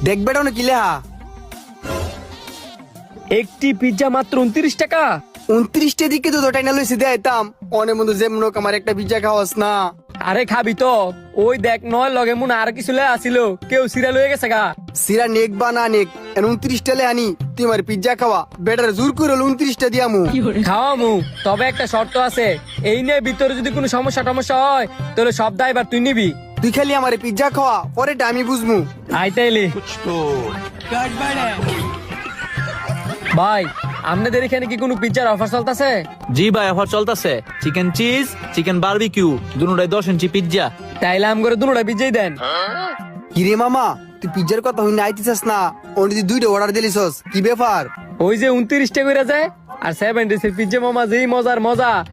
দেখ বেটা কি লেহা একটি পিজ্জা মাত্র 29 টাকা। 29 দিকে তো টাইনা লইছি দেয়তাম অনেক বন্ধু যেমন আমার একটা পিজ্জা খাওয়াস না। আরে খাবি তো? ওই দেখ নয় লগে মুন আর কিছু লে আসিল, কেউ সিরিয়াল হয়ে গেছে গা। সিরা নেক বা না নেক 29 লে আনি তুই আমার পিজ্জা খাওয়া বেটার জোর করে 29 দিয়ামু। খাওয়ামু, তবে একটা শর্ত আছে, এই নিয়ে ভিতরে যদি কোনো সমস্যা টমস্যা হয় তাহলে সব দায়ভার তুই নিবি। তুই খালি আমার পিজ্জা খাওয়া পরেটা আমি বুঝমু। আইতাইলি ভাই, আপনাদের এখানে কি কোনো পিজ্জার অফার চলতেছে? জি ভাই, অফার চলতেছে। চিকেন চিজ, চিকেন বারবিকিউ দুটোটাই 10 ইঞ্চি পিজ্জা। তাইলে আম করে দুটোটা পিজ্জাই দেন। কিরে মামা তুই পিজ্জার কথা হই না আইতিছাস না, ওনি দুইটা অর্ডার দিলিছস কি ব্যাপার? ওই যে 29 টাকা করে যায় আর 7 ডিসের পিজ্জা মামা যেই মজার মজা।